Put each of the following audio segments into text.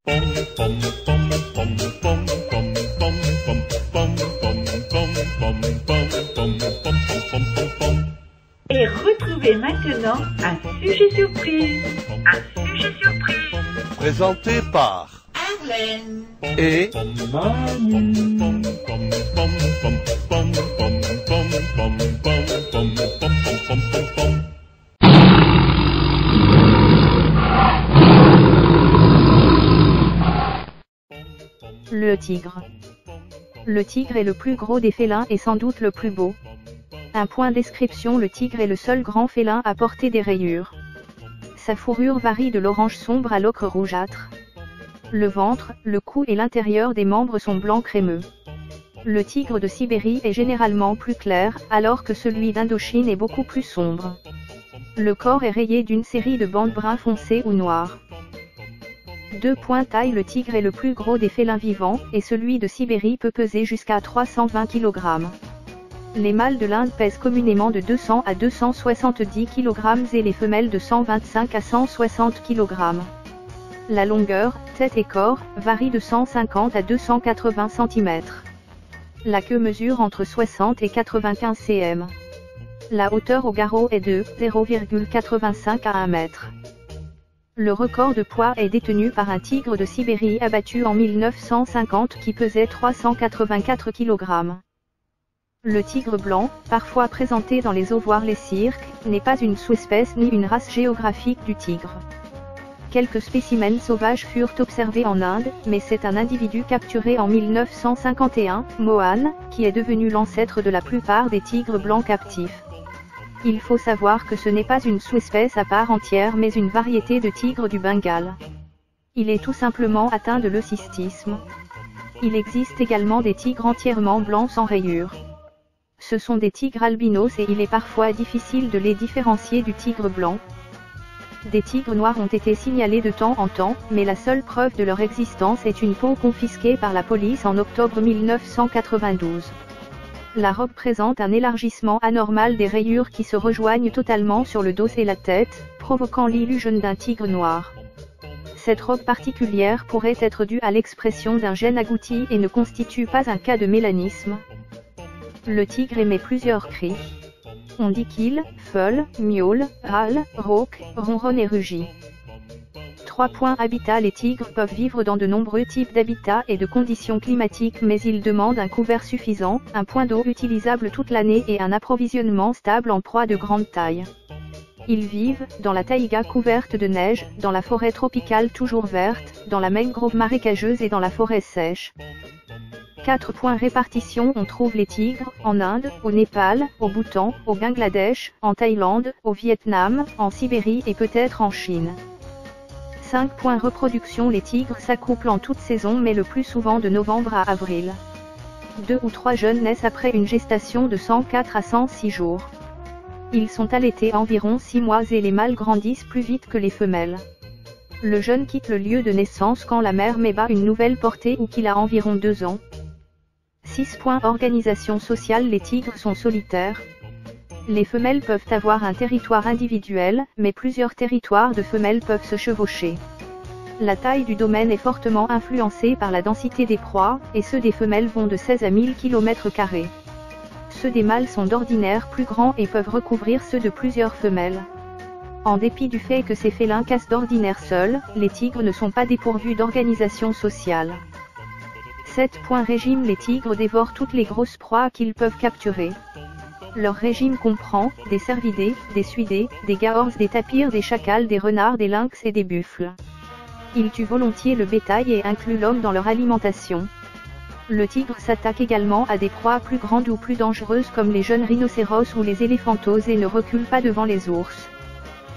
Et retrouvez maintenant un sujet surprise. Un sujet surprise. Présenté par Arlène et Manu. Le tigre. Le tigre est le plus gros des félins et sans doute le plus beau. Un point description: le tigre est le seul grand félin à porter des rayures. Sa fourrure varie de l'orange sombre à l'ocre rougeâtre. Le ventre, le cou et l'intérieur des membres sont blanc crémeux. Le tigre de Sibérie est généralement plus clair, alors que celui d'Indochine est beaucoup plus sombre. Le corps est rayé d'une série de bandes brun foncé ou noires. 2. Taille: le tigre est le plus gros des félins vivants, et celui de Sibérie peut peser jusqu'à 320 kg. Les mâles de l'Inde pèsent communément de 200 à 270 kg et les femelles de 125 à 160 kg. La longueur, tête et corps, varie de 150 à 280 cm. La queue mesure entre 60 et 95 cm. La hauteur au garrot est de 0,85 à 1 mètre. Le record de poids est détenu par un tigre de Sibérie abattu en 1950 qui pesait 384 kg. Le tigre blanc, parfois présenté dans les zoos voire les cirques, n'est pas une sous-espèce ni une race géographique du tigre. Quelques spécimens sauvages furent observés en Inde, mais c'est un individu capturé en 1951, Mohan, qui est devenu l'ancêtre de la plupart des tigres blancs captifs. Il faut savoir que ce n'est pas une sous-espèce à part entière mais une variété de tigre du Bengale. Il est tout simplement atteint de leucistisme. Il existe également des tigres entièrement blancs sans rayures. Ce sont des tigres albinos et il est parfois difficile de les différencier du tigre blanc. Des tigres noirs ont été signalés de temps en temps, mais la seule preuve de leur existence est une peau confisquée par la police en octobre 1992. La robe présente un élargissement anormal des rayures qui se rejoignent totalement sur le dos et la tête, provoquant l'illusion d'un tigre noir. Cette robe particulière pourrait être due à l'expression d'un gène agouti et ne constitue pas un cas de mélanisme. Le tigre émet plusieurs cris. On dit qu'il, feule, miaule, râle, rauque, ronronne et rugit. 3. Habitat: les tigres peuvent vivre dans de nombreux types d'habitats et de conditions climatiques mais ils demandent un couvert suffisant, un point d'eau utilisable toute l'année et un approvisionnement stable en proie de grande taille. Ils vivent dans la taïga couverte de neige, dans la forêt tropicale toujours verte, dans la mangrove marécageuse et dans la forêt sèche. 4. Répartition: on trouve les tigres en Inde, au Népal, au Bhoutan, au Bangladesh, en Thaïlande, au Vietnam, en Sibérie et peut-être en Chine. 5. Reproduction: les tigres s'accouplent en toute saison mais le plus souvent de novembre à avril. 2 ou 3 jeunes naissent après une gestation de 104 à 106 jours. Ils sont allaités environ 6 mois et les mâles grandissent plus vite que les femelles. Le jeune quitte le lieu de naissance quand la mère met bas une nouvelle portée ou qu'il a environ 2 ans. 6. Organisation sociale: les tigres sont solitaires. Les femelles peuvent avoir un territoire individuel, mais plusieurs territoires de femelles peuvent se chevaucher. La taille du domaine est fortement influencée par la densité des proies, et ceux des femelles vont de 16 à 1000 km². Ceux des mâles sont d'ordinaire plus grands et peuvent recouvrir ceux de plusieurs femelles. En dépit du fait que ces félins cassent d'ordinaire seuls, les tigres ne sont pas dépourvus d'organisation sociale. 7. Régime: les tigres dévorent toutes les grosses proies qu'ils peuvent capturer. Leur régime comprend des cervidés, des suidés, des gaors, des tapirs, des chacals, des renards, des lynx et des buffles. Ils tuent volontiers le bétail et incluent l'homme dans leur alimentation. Le tigre s'attaque également à des proies plus grandes ou plus dangereuses comme les jeunes rhinocéros ou les éléphantos et ne recule pas devant les ours.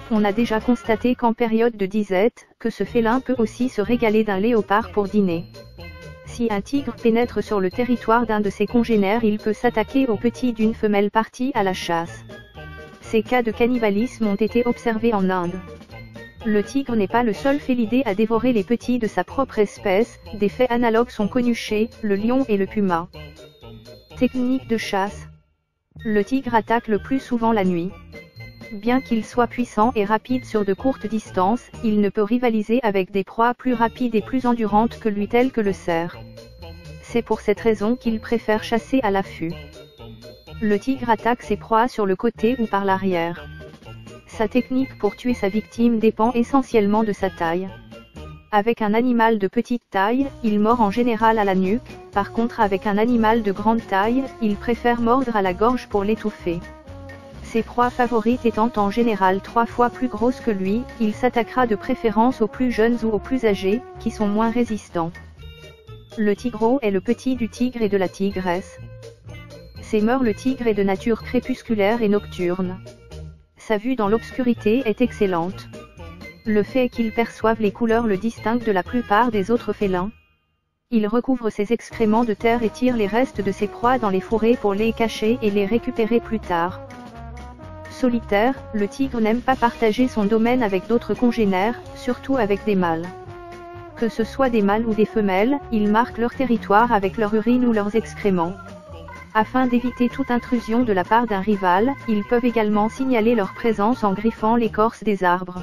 On a déjà constaté qu'en période de disette, que ce félin peut aussi se régaler d'un léopard pour dîner. Si un tigre pénètre sur le territoire d'un de ses congénères, il peut s'attaquer aux petits d'une femelle partie à la chasse. Ces cas de cannibalisme ont été observés en Inde. Le tigre n'est pas le seul félidé à dévorer les petits de sa propre espèce, des faits analogues sont connus chez le lion et le puma. Technique de chasse. Le tigre attaque le plus souvent la nuit. Bien qu'il soit puissant et rapide sur de courtes distances, il ne peut rivaliser avec des proies plus rapides et plus endurantes que lui telles que le cerf. C'est pour cette raison qu'il préfère chasser à l'affût. Le tigre attaque ses proies sur le côté ou par l'arrière. Sa technique pour tuer sa victime dépend essentiellement de sa taille. Avec un animal de petite taille, il mord en général à la nuque, par contre avec un animal de grande taille, il préfère mordre à la gorge pour l'étouffer. Ses proies favorites étant en général 3 fois plus grosses que lui, il s'attaquera de préférence aux plus jeunes ou aux plus âgés, qui sont moins résistants. Le tigreau est le petit du tigre et de la tigresse. C'est le tigre est de nature crépusculaire et nocturne. Sa vue dans l'obscurité est excellente. Le fait qu'il perçoive les couleurs le distingue de la plupart des autres félins. Il recouvre ses excréments de terre et tire les restes de ses proies dans les fourrés pour les cacher et les récupérer plus tard. Solitaire, le tigre n'aime pas partager son domaine avec d'autres congénères, surtout avec des mâles. Que ce soit des mâles ou des femelles, ils marquent leur territoire avec leur urine ou leurs excréments. Afin d'éviter toute intrusion de la part d'un rival, ils peuvent également signaler leur présence en griffant l'écorce des arbres.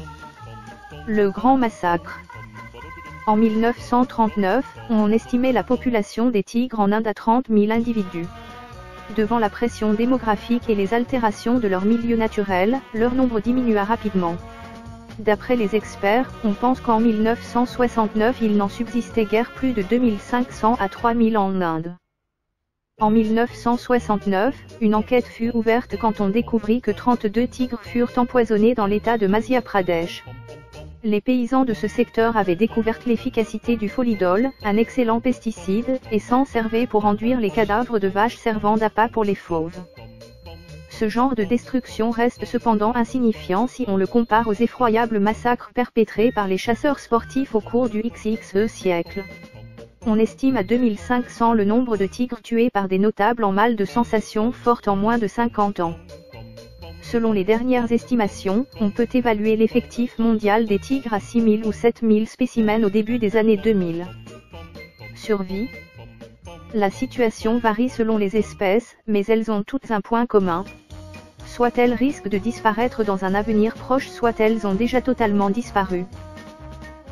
Le Grand Massacre. En 1939, on estimait la population des tigres en Inde à 30 000 individus. Devant la pression démographique et les altérations de leur milieu naturel, leur nombre diminua rapidement. D'après les experts, on pense qu'en 1969 il n'en subsistait guère plus de 2500 à 3000 en Inde. En 1969, une enquête fut ouverte quand on découvrit que 32 tigres furent empoisonnés dans l'état de Madhya Pradesh. Les paysans de ce secteur avaient découvert l'efficacité du folidol, un excellent pesticide, et s'en servaient pour enduire les cadavres de vaches servant d'appât pour les fauves. Ce genre de destruction reste cependant insignifiant si on le compare aux effroyables massacres perpétrés par les chasseurs sportifs au cours du XXe siècle. On estime à 2500 le nombre de tigres tués par des notables en mal de sensations fortes en moins de 50 ans. Selon les dernières estimations, on peut évaluer l'effectif mondial des tigres à 6000 ou 7000 spécimens au début des années 2000. Survie. La situation varie selon les espèces, mais elles ont toutes un point commun. Soit elles risquent de disparaître dans un avenir proche, soit elles ont déjà totalement disparu.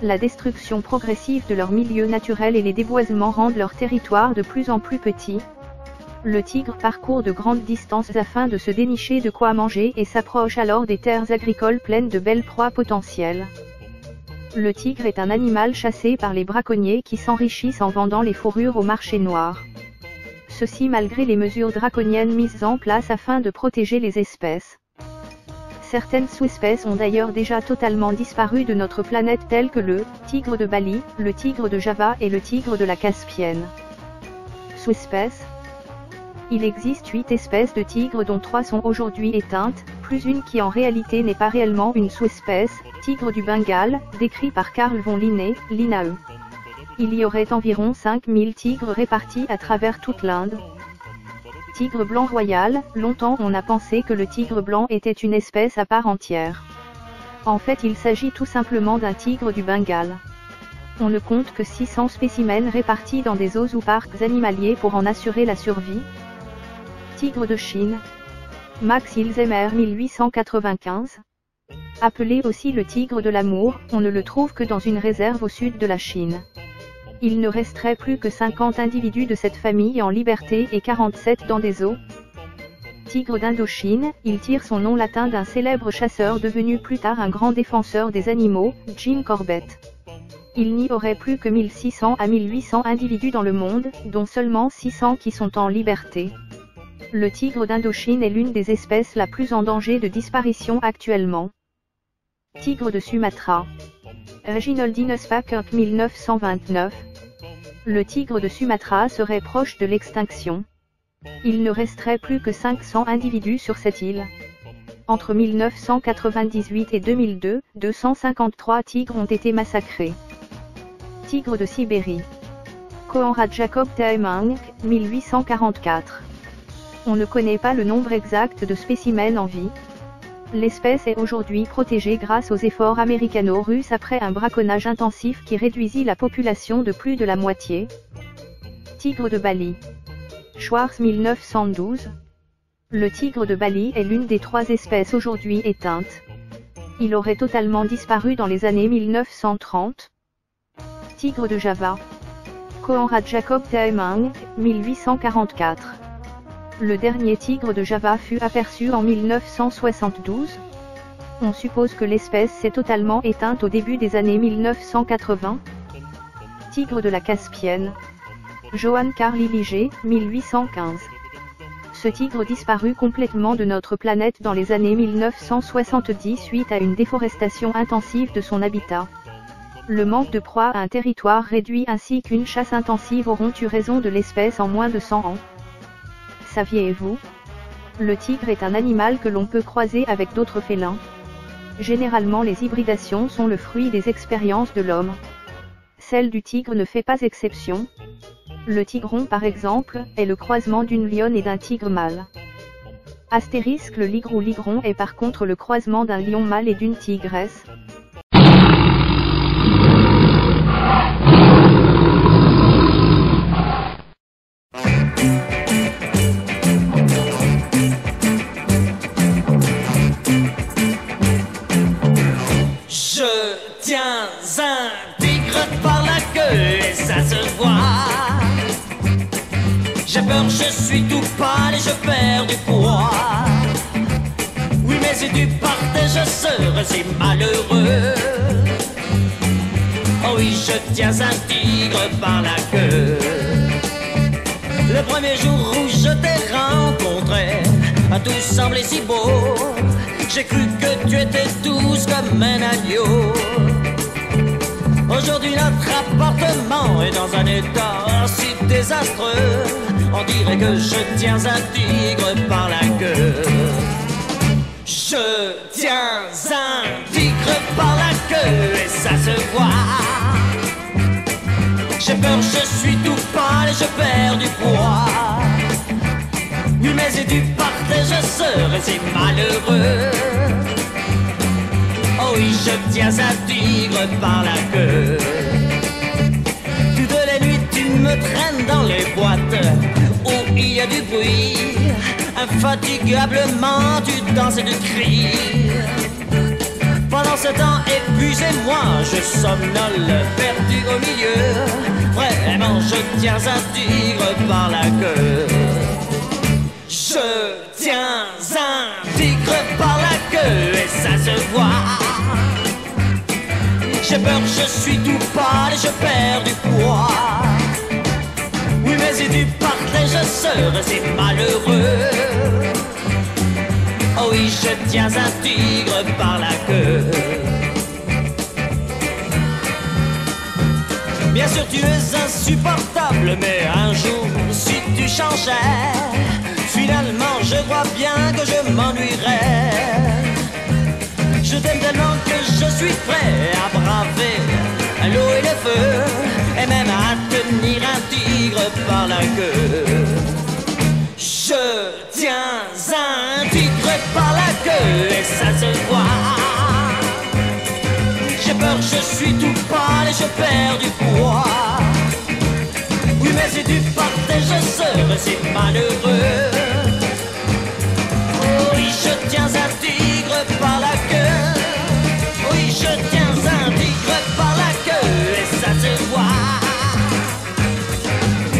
La destruction progressive de leur milieu naturel et les déboisements rendent leur territoire de plus en plus petit. Le tigre parcourt de grandes distances afin de se dénicher de quoi manger et s'approche alors des terres agricoles pleines de belles proies potentielles. Le tigre est un animal chassé par les braconniers qui s'enrichissent en vendant les fourrures au marché noir. Ceci malgré les mesures draconiennes mises en place afin de protéger les espèces. Certaines sous-espèces ont d'ailleurs déjà totalement disparu de notre planète telles que le tigre de Bali, le tigre de Java et le tigre de la Caspienne. Sous-espèces. Il existe 8 espèces de tigres dont 3 sont aujourd'hui éteintes, plus une qui en réalité n'est pas réellement une sous-espèce, tigre du Bengale, décrit par Carl von Linné, Linnaeus. Il y aurait environ 5000 tigres répartis à travers toute l'Inde. Tigre blanc royal, longtemps on a pensé que le tigre blanc était une espèce à part entière. En fait il s'agit tout simplement d'un tigre du Bengale. On ne compte que 600 spécimens répartis dans des zoos ou parcs animaliers pour en assurer la survie. Tigre de Chine. Max Hilzheimer 1895. Appelé aussi le tigre de l'amour, on ne le trouve que dans une réserve au sud de la Chine. Il ne resterait plus que 50 individus de cette famille en liberté et 47 dans des zoos. Tigre d'Indochine, il tire son nom latin d'un célèbre chasseur devenu plus tard un grand défenseur des animaux, Jim Corbett. Il n'y aurait plus que 1600 à 1800 individus dans le monde, dont seulement 600 qui sont en liberté. Le tigre d'Indochine est l'une des espèces la plus en danger de disparition actuellement. Tigre de Sumatra. Reginald Dinospak 1929. Le tigre de Sumatra serait proche de l'extinction. Il ne resterait plus que 500 individus sur cette île. Entre 1998 et 2002, 253 tigres ont été massacrés. Tigre de Sibérie. Konrad Jacob Taemang, 1844. On ne connaît pas le nombre exact de spécimens en vie. L'espèce est aujourd'hui protégée grâce aux efforts américano-russes après un braconnage intensif qui réduisit la population de plus de la moitié. Tigre de Bali. Schwartz 1912. Le tigre de Bali est l'une des 3 espèces aujourd'hui éteintes. Il aurait totalement disparu dans les années 1930. Tigre de Java. Conrad Jacob Taemang, 1844. Le dernier tigre de Java fut aperçu en 1972. On suppose que l'espèce s'est totalement éteinte au début des années 1980. Tigre de la Caspienne. Johann Carl Illiger, 1815. Ce tigre disparut complètement de notre planète dans les années 1970 suite à une déforestation intensive de son habitat. Le manque de proie à un territoire réduit ainsi qu'une chasse intensive auront eu raison de l'espèce en moins de 100 ans. Saviez-vous? Le tigre est un animal que l'on peut croiser avec d'autres félins. Généralement les hybridations sont le fruit des expériences de l'homme. Celle du tigre ne fait pas exception. Le tigron par exemple, est le croisement d'une lionne et d'un tigre mâle. Astérisque, le ligre ou ligron est par contre le croisement d'un lion mâle et d'une tigresse. Je tiens un tigre par la queue et ça se voit. J'ai peur, je suis tout pâle et je perds du poids. Oui, mais si tu partais, je serais si malheureux. Oh oui, je tiens un tigre par la queue. Le premier jour où je t'ai rencontré, tout semblait si beau. J'ai cru que tu étais douce comme un agneau. Aujourd'hui notre appartement est dans un état si désastreux. On dirait que je tiens un tigre par la queue. Je tiens un tigre par la queue et ça se voit. J'ai peur, je suis tout pâle et je perds du poids. Oui, mais si tu partais, je serais si malheureux. Oh oui, je tiens un tigre par la queue. Toutes les nuits, tu me traînes dans les boîtes où il y a du bruit. Infatigablement, tu danses et tu cries. Pendant ce temps, épuisé, moi, je somnole, perdu au milieu. Vraiment, je tiens un tigre par la queue. Je tiens un tigre par la queue et ça se voit. J'ai peur, je suis tout pâle et je perds du poids. Oui, mais si tu partais, je serais si malheureux. Oh oui, je tiens un tigre par la queue. Bien sûr, tu es insupportable, mais un jour, si tu changeais, finalement, je crois bien que je m'ennuierais. Je t'aime tellement que je suis prêt à braver l'eau et le feu, et même à tenir un tigre par la queue. Je tiens un tigre par la queue et ça se voit. J'ai peur, je suis tout pâle et je perds du poids. Oui, mais si tu partais, je serais si malheureux. Oui, je tiens un tigre par la queue. Oui, je tiens un tigre par la queue et ça se voit.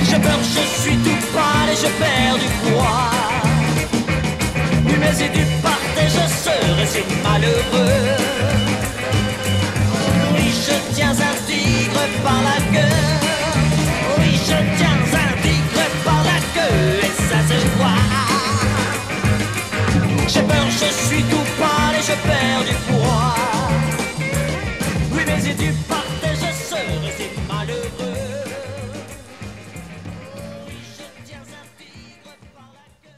J'ai peur, je suis tout pâle et je perds du poids. Oui, mais si tu partais, je serais si malheureux. Oui, je tiens un tigre par la queue. Oui, je tiens un tigre par la queue et ça se voit. J'ai peur, je suis tout pâle et je perds du poids. Oui, mais si tu partais, je serais si malheureux. Oui, je tiens un tigre par la queue.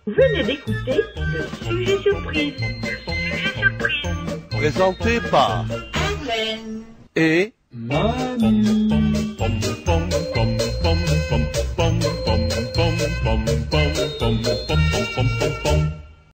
Venez d'écouter le sujet surprise. Le sujet surprise. Présenté par Amen. et Manu.